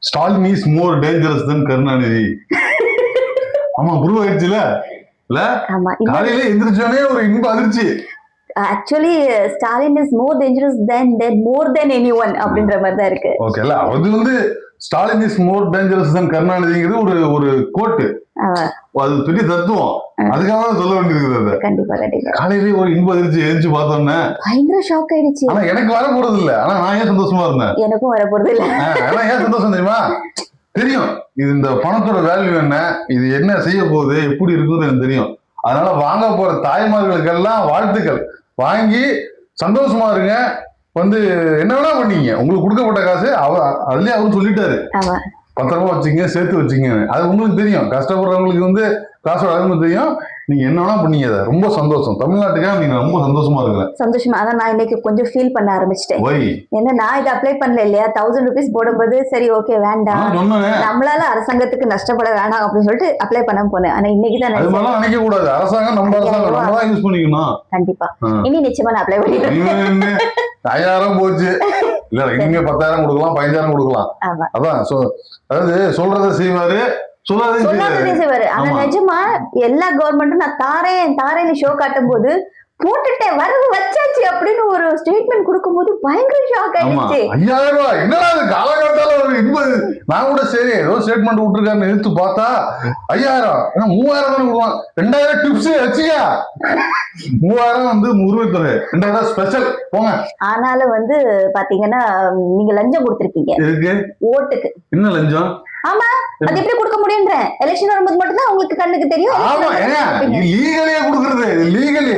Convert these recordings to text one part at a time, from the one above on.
Stalin is more dangerous தென் கருணாநிதி. ஆமா prove ஆயிடுச்சுல இல்ல. காலையில எந்திரிச்சோனே ஒரு இன்ப அதிர்ச்சி. Actually Stalin is more dangerous then more then anyone அப்படின்ற மாதிரி தான் இருக்கு. ஓகேல, அது வந்து ஸ்டாலின் இஸ் மோர் டேஞ்சரஸ் தென் கருணாநிதிங்கிறது ஒரு ஒரு கோட்டு, அது பெரிய தத்துவம். அதுக்காக சொல்ல வேண்டியது. கண்டிப்பா கண்டிப்பா. காலையிலேயே ஒரு இன்ப அதிர்ச்சி எழுந்து பார்த்தோன்னே பயங்கர ஷாக் ஆயிடுச்சு. ஆனா எனக்கு வர போறது இல்ல, ஆனா நான் ஏன் சந்தோஷமா இருந்தேன். எனக்கும் வர போறது இல்ல. ஆனா ஏன் சந்தோஷம் தெரியுமா? தெரியும் இது இந்த பணத்தோட வேல்யூ என்ன, இது என்ன செய்ய போகுது, எப்படி இருக்குன்னு எனக்கு தெரியும். அதனால வாங்க போற தாய்மார்களுக்கெல்லாம் வாழ்த்துக்கள். வாங்கி சந்தோஷமா இருங்க. வந்து என்ன வேணா பண்ணீங்க, உங்களுக்கு கொடுக்கப்பட்ட காசு அதுலயே அவரு சொல்லிட்டாரு, 10 ரூபா வச்சுங்க, சேர்த்து வச்சுங்க. அது உங்களுக்கு தெரியும், கஷ்டப்படுறவங்களுக்கு வந்து காசோட அருமை தெரியும். நீங்க என்ன வேணா பண்ணீங்க. அதை ரொம்ப சந்தோஷம். தமிழ்நாட்டுக்காக நீங்க ரொம்ப சந்தோஷமா இருக்கிறேன். சந்தோஷமா. அதான் நான் இன்னைக்கு கொஞ்சம் ஃபீல் பண்ண ஆரம்பிச்சிட்டேன். ஏன்னா நான் இதை அப்ளை பண்ணல இல்லையா, 1000 rupees போடும்போது சரி ஓகே வேண்டாம், நம்மளால அரசாங்கத்துக்கு நஷ்டப்பட வேணாம் அப்படின்னு சொல்லிட்டு அப்ளை பண்ண போனேன். ஆனா இன்னைக்கு தான் நினைக்க கூடாது, அரசாங்கம் நம்ம அரசாங்கம் நம்ம தான் யூஸ் பண்ணிக்கணும். கண்டிப்பா இனி நிச்சயமா நான் அப்ளை பண்ணிடுறேன். 5000 போச்சு இல்ல, இனிமே 10,000 கொடுக்கலாம், 15,000 கொடுக்கலாம். அதான் அதாவது சொல்றத செய்வாரு, சொல்லாததே செய்வாரு. ஆனா நிஜமா எல்லா கவர்மெண்ட்டும் நான் தாரேன்னு ஷோ காட்டும் போது போட்டுட்டேன், வரவு வச்சாச்சு அப்படின்னு ஒரு ஸ்டேட்மெண்ட் கொடுக்கும்போது பயங்கர ஷாக் ஆயிடுச்சு. 5000 ரூபாய் என்னடா அது காலகட்டத்தால ஒரு இன்பது. நான் கூட சரி ஏதோ ஸ்டேட்மெண்ட் விட்டுருக்காருன்னு எடுத்து பார்த்தா 5000, 3000 தானே கொடுவான். 2000 டிப்ஸ் வச்சியா, 3000 வந்து உரிமைத்துறை, 2000 ஸ்பெஷல் போங்க. ஆனாலும் வந்து பாத்தீங்கன்னா நீங்க லஞ்சம் கொடுத்திருக்கீங்க. எதுக்கு? ஓட்டுக்கு. என்ன லஞ்சம்? ஆமா, அது எப்படி கொடுக்க முடியும்ன்ற எலெக்ஷன் வரும்போது மட்டும் தான் உங்களுக்கு கண்ணுக்கு தெரியும். ஆமா, லீகலியா கொடுக்கறது லீகலி.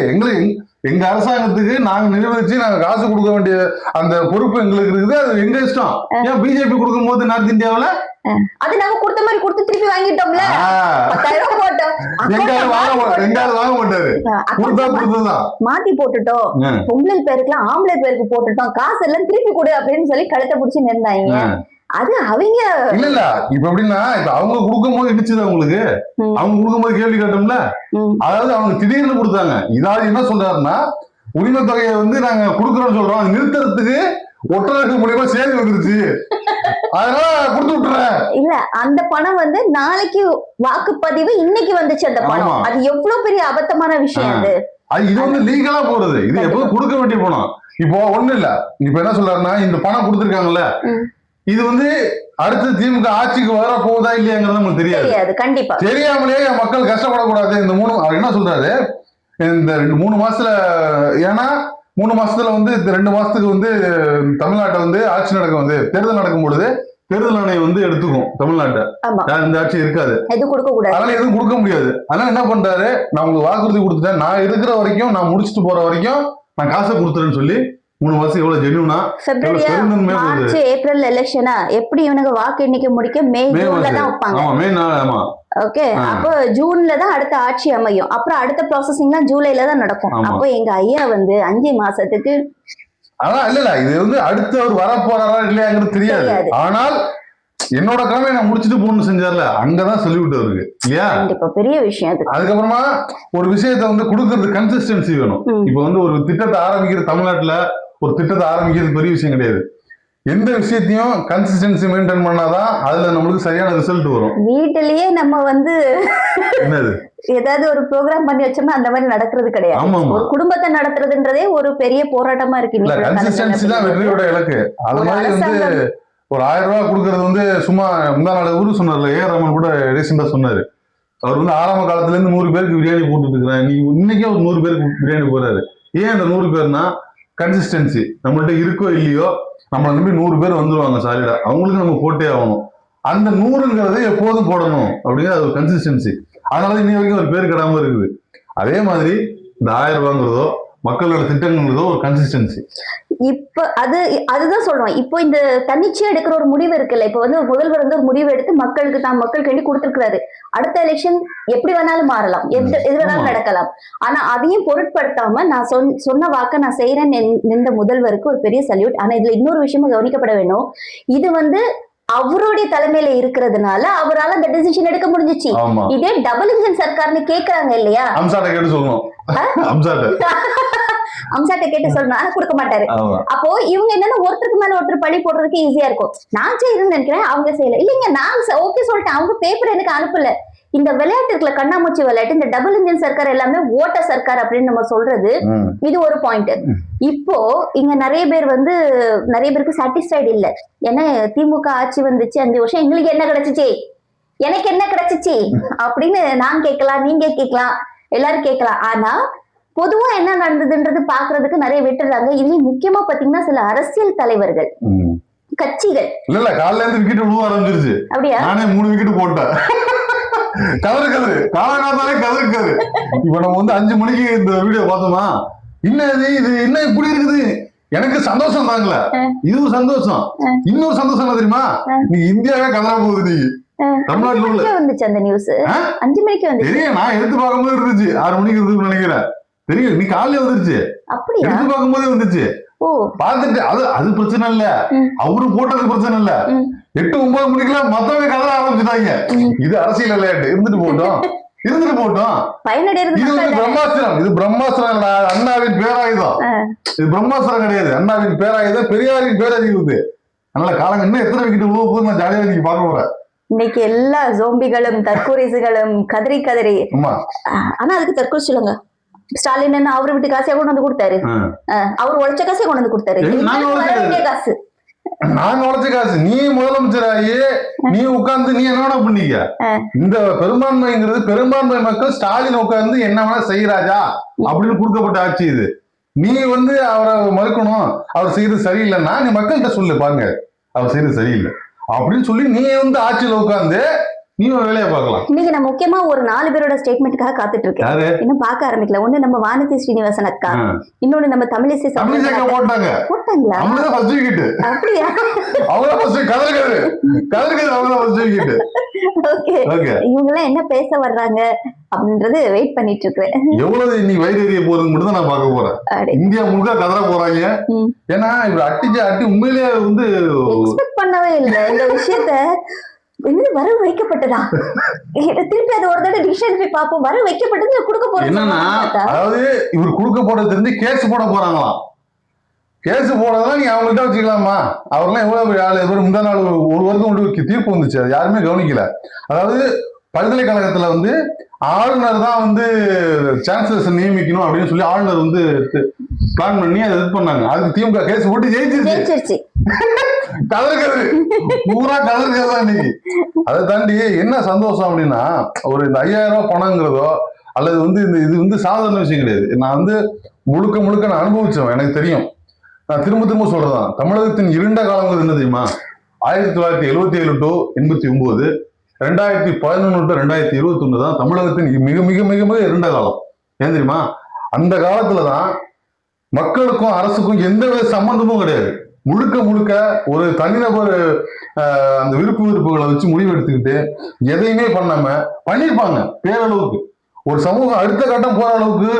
எங்க அரசாங்கத்துக்கு நாங்க நிர்வகிச்சு நாங்க காசு கொடுக்க வேண்டிய அந்த பொறுப்பு எங்களுக்கு இருக்குது. அது எங்க இஷ்டம். ஏன் பிஜேபி கொடுக்கும் போது நார்த் இந்தியாவில அது நாங்க கொடுத்த மாதிரி கொடுத்து திருப்பி வாங்கிட்டோம்ல, 10,000 போட்டோம். எங்காவது வாங்க மாட்டாரு, மாத்தி போட்டுட்டோம். பொம்பளை பேருக்குலாம் ஆம்பளை பேருக்கு போட்டுட்டோம், காசு எல்லாம் திருப்பி கொடு அப்படின்னு சொல்லி கழுத்தை பிடிச்சி நின்றாங்க. அது அவங்க இல்ல இப்ப எப்படின்னா, இப்ப அவங்க கொடுக்கும் போது இடிச்சுது அவங்களுக்கு, அவங்க கொடுக்கும் போது கேள்வி கேட்டோம்ல. அதாவது அவங்க திடீர்னு கொடுத்தாங்க. இதாவது என்ன சொல்றாருன்னா, உரிமை தொகையை வந்து நாங்க கொடுக்கறோம்னு சொல்றோம், நிறுத்துறதுக்கு ஒட்டுறதுக்கு மூலியமா சேர்ந்து வந்துருச்சு, அதனால கொடுத்து விட்டுறேன். இல்ல அந்த பணம் வந்து நாளைக்கு வாக்குப்பதிவு இன்னைக்கு வந்துச்சு அந்த பணம். அது எவ்வளவு பெரிய அபத்தமான விஷயம் அது. இது வந்து லீகலா போறது. இது எப்போதும் கொடுக்க வேண்டிய பணம். இப்போ ஒண்ணு இல்ல, இப்ப என்ன சொல்றாருன்னா, இந்த பணம் கொடுத்திருக்காங்கல்ல, இது வந்து அடுத்து திமுக ஆட்சிக்கு வர போகுதா இல்லையாங்கிறது நமக்கு தெரியாது. கண்டிப்பா தெரியாமலேயே மக்கள் கஷ்டப்படக்கூடாது. இந்த அவர் என்ன சொல்றாரு, இந்த 3 மாசத்துல, ஏன்னா 3 மாசத்துல வந்து 2 மாசத்துக்கு வந்து தமிழ்நாட்டை வந்து ஆட்சி நடக்கும், வந்து தேர்தல் நடக்கும் பொழுது தேர்தல் ஆணையம் வந்து எடுத்துக்கும் தமிழ்நாட்டை. இந்த ஆட்சி இருக்காது, அதனால எதுவும் கொடுக்க முடியாது. அதனால என்ன பண்றாரு, நான் உங்களுக்கு வாக்குறுதி கொடுத்துட்டேன், நான் இருக்கிற வரைக்கும், நான் முடிச்சுட்டு போற வரைக்கும் நான் காசை கொடுத்துறேன்னு சொல்லி 3 மாசம் எவ்வளவு ஜென்யூனா, மார்ச் ஏப்ரல் எலெக்ஷனா எப்படி இவனுக்கு வாக்கு எண்ணிக்கை முடிக்க மே ஜூன்ல தான் வைப்பாங்க. ஓகே, அப்போ ஜூன்ல தான் அடுத்த ஆட்சி அமையும். அப்புறம் அடுத்த ப்ராசஸிங்லாம் ஜூலைல தான் நடக்கும். அப்போ எங்க ஐயா வந்து 5 மாசத்துக்கு அதான் இல்ல இது வந்து அடுத்து அவர் வர போறாரா இல்லையாங்கிறது தெரியாது. ஆனால் என்னோட கடமை நான் முடிச்சுட்டு போகணும்னு செஞ்சார்ல, அங்கதான் சொல்லிவிட்டு அவருக்கு இல்லையா. கண்டிப்பா பெரிய விஷயம் அது. அதுக்கப்புறமா ஒரு விஷயத்த வந்து கொடுக்கறது கன்சிஸ்டன்சி வேணும். இப்ப வந்து ஒரு திட்டத்தை ஆரம்பிக்கிற, தமிழ்நாட்டுல ஒரு திட்டத்தை ஆரம்பிக்கிறது பெரிய விஷயம் கிடையாது. எந்த விஷயத்தையும் கன்சிஸ்டன்சி மெயின்டைன் பண்ணாதான் அதுல நம்மளுக்கு சரியான ரிசல்ட் வரும். வீட்டிலேயே நம்ம வந்து என்னது ஏதாவது ஒரு ப்ரோக்ராம் பண்ணி வச்சோம்னா அந்த மாதிரி நடக்கிறது கிடையாது. ஒரு குடும்பத்தை நடத்துறதுன்றதே ஒரு பெரிய போராட்டமா இருக்கு. கன்சிஸ்டன்சி தான் வெற்றியோட இலக்கு. அது மாதிரி வந்து ஒரு 1000 ரூபாய் கொடுக்கறது வந்து சும்மா முந்தா நாள் ஊரு சொன்னார்ல, ஏஆர் ரஹ்மான் கூட ரீசெண்டா சொன்னாரு. அவர் வந்து ஆரம்ப காலத்துல இருந்து 100 பேருக்கு பிரியாணி போட்டுட்டு இருக்கிறேன், நீ இன்னைக்கே ஒரு 100 பேருக்கு பிரியாணி போறாரு. ஏன் அந்த 100 பேர்னா கன்சிஸ்டன்சி. நம்மள்ட்ட இருக்கோ இல்லையோ, நம்மளை நம்பி 100 பேர் வந்துருவாங்க சாலிடா, அவங்களுக்கு நம்ம போட்டே ஆகணும். அந்த 100ங்கிறத எப்போதும் போடணும் அப்படிங்கிற ஒரு கன்சிஸ்டன்சி. அதனால இன்னி வரைக்கும் ஒரு பேர் கிடாம இருக்குது. அதே மாதிரி இந்த 1000 ரூபாங்கிறதோ மக்களோட திட்டங்கிறதோ ஒரு கன்சிஸ்டன்சி. இப்ப அதுதான் சொல்றோம். இப்போ இந்த தன்னிச்சையா எடுக்கிற ஒரு முடிவு இருக்குல்ல, இப்ப வந்து முதல்வர் வந்து ஒரு முடிவு எடுத்து மக்களுக்கு தான் மக்களுக்கு கொடுத்திருக்கிறாரு. அடுத்த எலெக்ஷன் எப்படி வேணாலும் மாறலாம், எது வேணாலும் நடக்கலாம். ஆனா அதையும் பொருட்படுத்தாம நான் சொன்ன வாக்க நான் செய்யறேன்னு இந்த முதல்வருக்கு ஒரு பெரிய சல்யூட். ஆனா இதுல இன்னொரு விஷயமும் கவனிக்கப்பட வேணும். இது வந்து அவருடைய தலைமையில இருக்கிறதுனால அவரால் அந்த டிசிஷன் எடுக்க முடிஞ்சிச்சு. இதே டபுள் இன்ஜின் சர்க்கார்னு கேக்குறாங்க இல்லையா, அம்சாட்ட கேட்டு சொல்லணும், ஆனா கொடுக்க மாட்டாரு. அப்போ இவங்க என்னன்னா ஒருத்தருக்கு மேல ஒருத்தர் பழி போடுறதுக்கு ஈஸியா இருக்கும். நான் செய்யறேன்னு நினைக்கிறேன், அவங்க செய்யல. இல்லைங்க நான் ஓகே சொல்லிட்டேன், அவங்க பேப்பர் எனக்கு அனுப்பல. இந்த விளையாட்டு இருக்குல்ல, கண்ணாமூச்சி விளையாட்டு, இந்த டபுள் இன்ஜின் சர்க்கார் எல்லாமே ஓட்ட சர்க்கார் அப்படின்னு நம்ம சொல்றது, இது ஒரு பாயிண்ட். இப்போ இங்க நிறைய பேர் வந்து நிறைய பேருக்கு சாட்டிஸ்ஃபைடு இல்ல. ஏன்னா திமுக ஆட்சி வந்துச்சு 5 வருஷம், எங்களுக்கு என்ன கிடைச்சிச்சு, எனக்கு என்ன கிடைச்சிச்சு அப்படின்னு நான் கேட்கலாம், நீங்க கேட்கலாம், எல்லாரும் கேட்கலாம். ஆனா பொதுவா என்ன நடந்ததுன்றது பாக்குறதுக்கு நிறைய விட்டுறாங்க. இதுலயும் முக்கியமா பாத்தீங்கன்னா சில அரசியல் தலைவர்கள், கட்சிகள். இல்ல காலையில இருந்து விக்கெட் விழுவ ஆரம்பிச்சிருச்சு. அப்படியா? நானே 3 விக்கெட் போட்டேன். கதறு காலகாலத்தாலே கதறு. இப்ப நம்ம வந்து 5 மணிக்கு இந்த வீடியோ பார்த்தோமா, இது என்ன இப்படி இருக்குது, எனக்கு சந்தோஷம் தாங்கல, இதுவும் சந்தோஷம். இன்னொரு சந்தோஷம் என்ன தெரியுமா, நீ இந்தியாவே கதற போகுது. நீ தமிழ்நாட்டுல வந்துச்சு அந்த நியூஸ் 5 மணிக்கு வந்து தெரியும். நான் எடுத்து பார்க்கும்போது இருந்துச்சு, 6 மணிக்கு இருந்துச்சு நினைக்கிறேன். தெரியும், நீ காலையில வந்துருச்சு, எடுத்து பார்க்கும்போதே வந்துச்சு. பாத்துட்டு அது பிரச்சனை இல்ல, அவரு போட்டது பிரச்சனை இல்ல. 8-9 மணிக்கெல்லாம் மத்தவங்க கதற ஆரம்பிச்சுட்டாங்க. இது அரசியல் விளையாட்டு, இருந்துட்டு போட்டோம். இது வந்து பிரம்மாஸ்திரம். இது பிரம்மாஸ்திரம், அண்ணாவின் பேராயுதம். இது பிரம்மாஸ்திரம் கிடையாது, அண்ணாவின் பேராயுதம், பெரியாரின் பேரறிவு. அதனால காலம் இன்னும் எத்தனை விக்கெட் உழுவ போது நான் ஜாலியா நீங்க பார்க்க போறேன். இன்னைக்கு எல்லா ஜோம்பிகளும் தற்கொலைகளும் கதறி. ஆனா அதுக்கு தற்கொலை சொல்லுங்க, ஸ்டாலின் என்ன அவரு வீட்டு காசையா கொண்டு வந்து கொடுத்தாரு, அவர் உழைச்ச காசை கொண்டு வந்து கொடுத்தாரு. காசு நாங்க உழைச்ச காசு. நீ முதலமைச்சராகி நீ உட்கார்ந்து நீ என்ன வேணா பண்ணீங்க. இந்த பெரும்பான்மைங்கிறது பெரும்பான்மை மக்கள் ஸ்டாலின் உட்கார்ந்து என்ன வேணா செய்யறாஜா அப்படின்னு கொடுக்கப்பட்ட ஆட்சி இது. நீ வந்து அவரை மறுக்கணும், அவர் செய்யறது சரியில்லைன்னா நீ மக்கள்கிட்ட சொல்லு, பாருங்க அவர் செய்யறது சரியில்லை அப்படின்னு சொல்லி நீ வந்து ஆட்சியில உட்கார்ந்து நீ வேலையை பார்க்கலாம். இன்னைக்கு நான் முக்கியமா ஒரு 4 பேரோட ஸ்டேட்மெண்ட்காக காத்துட்டு இருக்கேன். இன்னும் பார்க்க ஆரம்பிக்கல. ஒண்ணு நம்ம வானதி ஸ்ரீனிவாசன் அக்கா, இன்னொன்னு நம்ம தமிழிசை போட்டாங்களா? அப்படியா? இவங்க எல்லாம் என்ன பேச வர்றாங்க அப்படின்றது வெயிட் பண்ணிட்டு இருக்கேன். எவ்வளவு இன்னைக்கு வயிறு போறதுன்னு மட்டும் தான் நான் பார்க்க போறேன். இந்தியா முழுக்க கதற போறாங்க. ஏன்னா இப்ப அட்டி உண்மையிலேயே வந்து எக்ஸ்பெக்ட் பண்ணவே இல்லை இந்த விஷயத்த. வரவு வைக்கப்பட்டதா, திருப்பி அது ஒரு தடவை டிசிஷன் போய் பார்ப்போம். வரவு வைக்கப்பட்டது கொடுக்க போறது என்னன்னா, அதாவது இவர் கொடுக்க போறது தெரிஞ்சு கேஸ் போட போறாங்களாம். கேஸ் போடுறதெல்லாம் நீங்க அவங்கள்ட்ட வச்சுக்கலாமா? அவர்லாம் எவ்வளவு ஆளு முந்தா நாள் 1 வருஷம் தீர்ப்பு வந்துச்சு, அது யாருமே கவனிக்கல. அதாவது பல்கலைக்கழகத்துல வந்து ஆளுநர் தான் வந்து சான்சலர்ஸ் நியமிக்கணும் அப்படின்னு சொல்லி ஆளுநர் வந்து பிளான் பண்ணி அதை இது பண்ணாங்க. அதுக்கு திமுக கேஸ் போட்டு ஜெயிச்சிருச்சு. கதறு பூரா கதறு இன்னைக்கு. அதை தாண்டி என்ன சந்தோஷம் அப்படின்னா, ஒரு இந்த 5000 ரூபாய் பணங்கிறதோ அல்லது வந்து இது வந்து சாதாரண விஷயம் கிடையாது. நான் வந்து முழுக்க நான் அனுபவிச்சேன், எனக்கு தெரியும். நான் திரும்ப சொல்றதான், தமிழகத்தின் இருண்ட காலங்கிறது என்ன தெரியுமா? 1977 to 89, 2011 to 2021 தான் தமிழகத்தின் மிக மிக மிக மிக இருண்ட காலம். ஏன் தெரியுமா? அந்த காலத்துலதான் மக்களுக்கும் அரசுக்கும் எந்தவித சம்பந்தமும் கிடையாது. முழுக்க ஒரு தனிநபர் அந்த விருப்புகளை வச்சு முடிவு எடுத்துக்கிட்டு எதையுமே பண்ணாம பண்ணிருப்பாங்க. பேரளவுக்கு ஒரு சமூகம் அடுத்த கட்டம் போற அளவுக்கு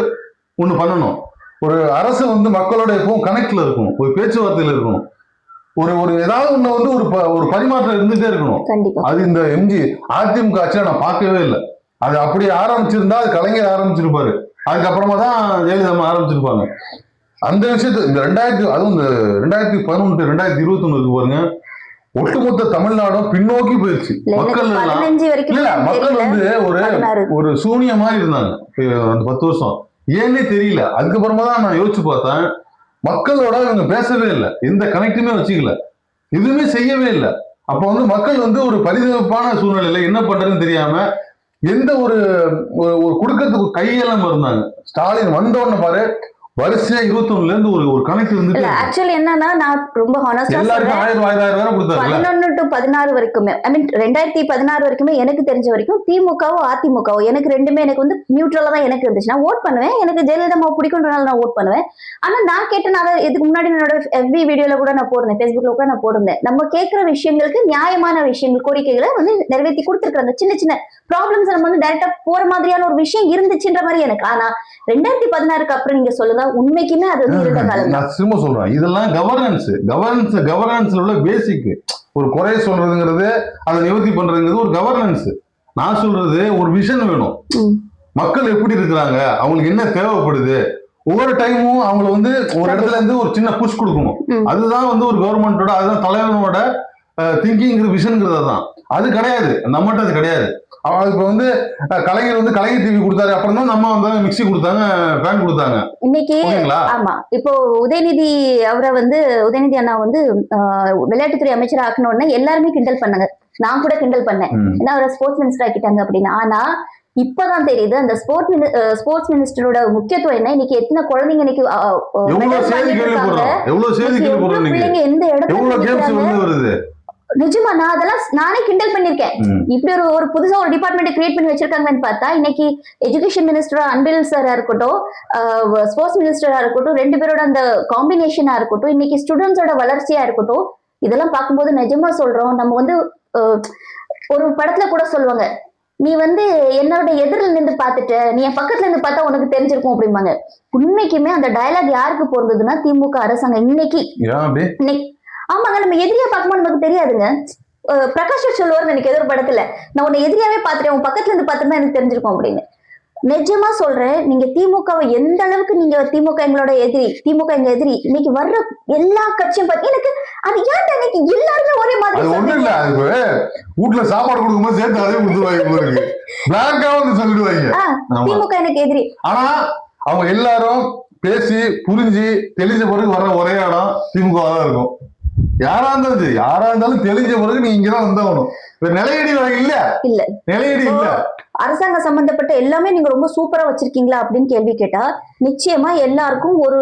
ஒண்ணு பண்ணணும். ஒரு அரசு வந்து மக்களோட எப்பவும் கனெக்ட்ல இருக்கணும், ஒரு பேச்சுவார்த்தையில இருக்கணும், ஒரு ஏதாவது ஒண்ணு வந்து ஒரு பரிமாற்றம் இருந்துட்டே இருக்கணும். அது இந்த அதிமுக ஆட்சியில நான் பார்க்கவே இல்லை. அது அப்படி ஆரம்பிச்சிருந்தா அது கலைஞர் ஆரம்பிச்சிருப்பாரு, அதுக்கப்புறமா தான் ஜெயலலிதா ஆரம்பிச்சிருப்பாங்க. அந்த விஷயத்து இந்த 2011 to 2021 பாருங்க, ஒட்டுமொத்த தமிழ்நாடும் பின்னோக்கி போயிடுச்சு. மக்கள் வந்து ஒரு சூனிய மாதிரி இருந்தாங்க அந்த 10 வருஷம். ஏன்னே தெரியல. அதுக்கப்புறமா தான் நான் யோசிச்சு பார்த்தேன், மக்களோட இவங்க பேசவே இல்லை, எந்த கனெக்டுமே வச்சுக்கல, எதுவுமே செய்யவே இல்லை. அப்ப வந்து மக்கள் வந்து ஒரு பரிதவிப்பான சூழ்நிலையில என்ன பண்றதுன்னு தெரியாம எந்த ஒரு குடுக்கத்துக்கு கையெல்லாம் இருந்தாங்க. ஸ்டாலின் வந்தோன்னு பாரு, வரிசையா 21ல இருந்து ஒரு கணக்கு இருந்துச்சு. ஆக்சுவலி என்னன்னா, நான் ரொம்ப ஹானஸ்டா எல்லாருக்கும் 1000 கொடுத்தாங்க. 11 to 16 வரைக்குமே, ஐ மீன் 2016 வரைக்குமே எனக்கு தெரிஞ்ச வரைக்கும் திமுகவோ அதிமுகவோ எனக்கு ரெண்டுமே எனக்கு வந்து நியூட்ரலா தான் எனக்கு இருந்துச்சு. நான் ஓட் பண்ணுவேன், எனக்கு ஜெயலலிதா பிடிக்கும்ன்றனால நான் ஓட் பண்ணுவேன். ஆனா நான் கேட்டேன், நான் இதுக்கு முன்னாடி என்னோட FB வீடியோல கூட நான் போடுறேன், Facebookல கூட நான் போடுறேன். நம்ம கேட்கிற விஷயங்களுக்கு நியாயமான விஷயங்கள், கோரிக்கைகளை வந்து நிறைவேற்றி கொடுத்துருக்காங்க. சின்ன சின்ன ப்ராப்ளம்ஸ் நம்ம வந்து டைரக்டா போற மாதிரியான ஒரு விஷயம் இருந்துச்சுன்ற மாதிரி எனக்கு. ஆனா 2016க்கு அப்புறம் நீங்க சொல்லுங்க, உண்மைக்குமே அது வந்து இருந்த காலம். நான் திரும்ப சொல்றேன், இதெல்லாம் கவர்னன்ஸ்ல உள்ள பேசிக். ஒரு குறைய சொல்றதுங்கிறது, அதை நிவர்த்தி பண்றதுங்கிறது ஒரு கவர்னன்ஸ். நான் சொல்றது ஒரு விஷன் வேணும். மக்கள் எப்படி இருக்கிறாங்க, அவங்களுக்கு என்ன தேவைப்படுது, ஒவ்வொரு டைமும் அவங்களை வந்து ஒரு இடத்துல இருந்து ஒரு சின்ன புஷ் கொடுக்கணும். அதுதான் வந்து ஒரு கவர்மெண்டோட, அதுதான் தலைவனோட திங்கிங் விஷன்ங்கிறது தான். அது கிடையாது, நம்மகிட்ட அது கிடையாது. இப்ப வந்து கலைஞர் வந்து கலைஞர் டிவி கொடுத்தாரு, அப்புறம் தான் நம்ம வந்து மிக்சி கொடுத்தாங்க, ஃபேன் கொடுத்தாங்க இன்னைக்கு. ஆமா, இப்போ உதயநிதி அவரை வந்து உதயநிதி அண்ணா வந்து விளையாட்டுத்துறை அமைச்சர் ஆக்கணும்னு எல்லாருமே கிண்டல் பண்ணாங்க. நான் கூட கிண்டல் பண்ணேன், ஏன்னா அவரை ஸ்போர்ட்ஸ் மினிஸ்டர் ஆக்கிட்டாங்க அப்படின்னு. ஆனா இப்பதான் தெரியுது அந்த ஸ்போர்ட்ஸ் மினிஸ்டரோட முக்கியத்துவம் என்ன. இன்னைக்கு எத்தனை குழந்தைங்க இன்னைக்கு பிள்ளைங்க எந்த இடத்துல நிஜமா நான் அதெல்லாம் நானே கிண்டல் பண்ணிருக்கேன். இப்படி ஒரு புதுசா ஒரு டிபார்ட்மெண்ட் கிரியேட் பண்ணி வச்சிருக்காங்கன்னு பார்த்தா இன்னைக்கு எஜுகேஷன் மினிஸ்டர் அன்பில் சாரா இருக்கட்டும், ஸ்போர்ட்ஸ் மினிஸ்டரா இருக்கட்டும், ரெண்டு பேரோட அந்த காம்பினேஷனா இருக்கட்டும், இன்னைக்கு ஸ்டூடெண்ட்ஸோட வளர்ச்சியா இருக்கட்டும், இதெல்லாம் பார்க்கும்போது நிஜமா சொல்றோம். நம்ம வந்து ஒரு படத்துல கூட சொல்லுவாங்க, நீ வந்து என்னோட எதிரில் நின்று பார்த்துட்ட, நீ என் பக்கத்துல இருந்து பார்த்தா உனக்கு தெரிஞ்சிருக்கும் அப்படிம்பாங்க. உண்மைக்குமே அந்த டயலாக் யாருக்கு பொருந்ததுன்னா திமுக அரசாங்கம். இன்னைக்கு ஆமாங்க, நம்ம எதிரியா பார்க்கும்போது நமக்கு தெரியாதுங்க. பிரகாஷ் சொல்லுவார் எனக்கு ஏதோ ஒரு படத்துல, நான் உன்னை எதிரியாவே பாத்துறேன், உன் பக்கத்துல இருந்து பார்த்துதான் எனக்கு தெரிஞ்சிருக்கும் அப்படின்னு. நிஜமா சொல்றேன், நீங்க திமுகவை எந்த அளவுக்கு நீங்க திமுக எங்களோட எதிரி, திமுக எங்க எதிரி, இன்னைக்கு வர்ற எல்லா கட்சியும் பார்த்து எனக்கு அது ஏன் இன்னைக்கு எல்லாருமே ஒரே மாதிரி ஒண்ணு இல்ல. அது வீட்டுல சாப்பாடு கொடுக்கும்போது சேர்த்து அதே கொடுத்துருவாங்க, சொல்லிடுவாங்க திமுக எனக்கு எதிரி. ஆனா அவங்க எல்லாரும் பேசி புரிஞ்சு தெளிஞ்ச பிறகு வர்ற ஒரே இடம் திமுக தான் இருக்கும். யாரா இருந்தாலும் தெளிஞ்ச பிறகு நீ இங்கதான் வந்தாகணும். நிலையடி இல்ல நிலையடி இல்ல. அரசாங்கம் சம்பந்தப்பட்ட எல்லாமே நீங்க ரொம்ப சூப்பரா வச்சிருக்கீங்களா அப்படின்னு கேள்வி கேட்டா நிச்சயமா எல்லாருக்கும் ஒரு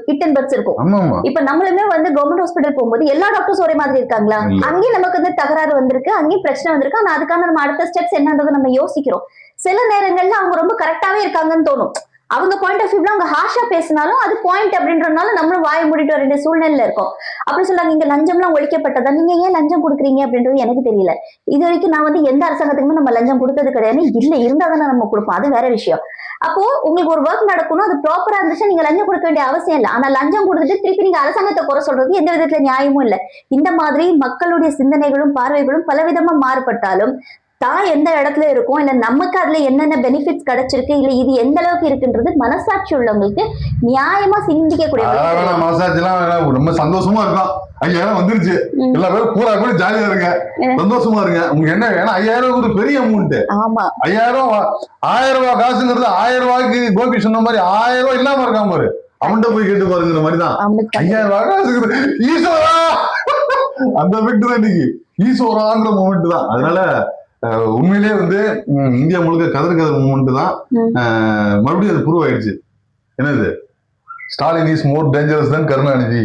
ஹிட் அண்ட் பட்ஸ் இருக்கும். இப்ப நம்மளுமே வந்து கவர்மெண்ட் ஹாஸ்பிட்டல் போகும்போது எல்லா டாக்டர்ஸ் ஒரே மாதிரி இருக்காங்களா? அங்கேயும் நமக்கு வந்து தகராறு வந்திருக்கு, அங்கேயும் பிரச்சனை வந்திருக்கு. ஆனா அதுக்கான நம்ம அடுத்த ஸ்டெப்ஸ் என்னன்றதை நம்ம யோசிக்கிறோம். சில நேரங்கள்ல அவங்க ரொம்ப கரெக்டாவே இருக்காங்கன்னு தோணும். அவங்க பாயிண்ட் ஆஃப் வியூல அவங்க ஹாஷா பேசினாலும் அது பாயிண்ட் அப்படின்றதுனால நம்மளும் வாய மூடிட்டு வர வேண்டிய சூழ்நிலையில இருக்கும். அப்படி சொல்லாங்க, இங்க லஞ்சம்லாம் ஒழிக்கப்பட்டதா, நீங்க ஏன் லஞ்சம் கொடுக்குறீங்க அப்படின்றது எனக்கு தெரியல. இது வரைக்கும் நான் வந்து எந்த அரசாங்கத்துக்குமே நம்ம லஞ்சம் கொடுத்தது கிடையாது. இல்ல இருந்தா தானே நம்ம கொடுப்போம், அது வேற விஷயம். அப்போ உங்களுக்கு ஒரு ஒர்க் நடக்கணும், அது ப்ராப்பரா இருந்துச்சு, நீங்க லஞ்சம் கொடுக்க வேண்டிய அவசியம் இல்லை. ஆனா லஞ்சம் கொடுத்துட்டு திருப்பி நீங்க அரசாங்கத்தை குறை சொல்றது எந்த விதத்துல நியாயமும் இல்லை. இந்த மாதிரி மக்களுடைய சிந்தனைகளும் பார்வைகளும் பலவிதமா மாறுபட்டாலும் தான் எந்த இடத்துல இருக்கும், இல்ல நமக்கு அதுல என்னென்ன பெனிஃபிட்ஸ் கிடைச்சிருக்கு, இல்ல இது எந்த அளவுக்கு இருக்குன்றது மனசாட்சி உள்ளவங்களுக்கு நியாயமா சிந்திக்கக்கூடிய மனசாட்சி எல்லாம் ரொம்ப சந்தோஷமா இருக்கும். 5000 வந்துருச்சு, எல்லா பேரும் பூரா கூட ஜாலியா இருங்க, சந்தோஷமா இருங்க. உங்களுக்கு என்ன வேணும்? 5000 ஒரு பெரிய அமௌண்ட். ஆமா, 1000 ரூபாய் காசுங்கிறது 1000 ரூபாய்க்கு கோபி சொன்ன மாதிரி 1000 ரூபாய் இல்லாம இருக்காம பாரு, அவன்கிட்ட போய் கேட்டு பாருங்கிற மாதிரிதான். 5000 ரூபாய் காசுங்கிறது ஈஸ்வரா, அந்த எஃபெக்ட் தான் இன்னைக்கு ஈஸ்வராங்கிற மூமெண்ட் தான். அதனால உண்மையிலேயே வந்து இந்தியா முழுக்க கதர் மூமெண்ட் தான். மறுபடியும் அது ப்ரூவ் ஆயிடுச்சு. என்னது, ஸ்டாலின் இஸ் மோர் டேஞ்சரஸ் தான் கருணாநிதி.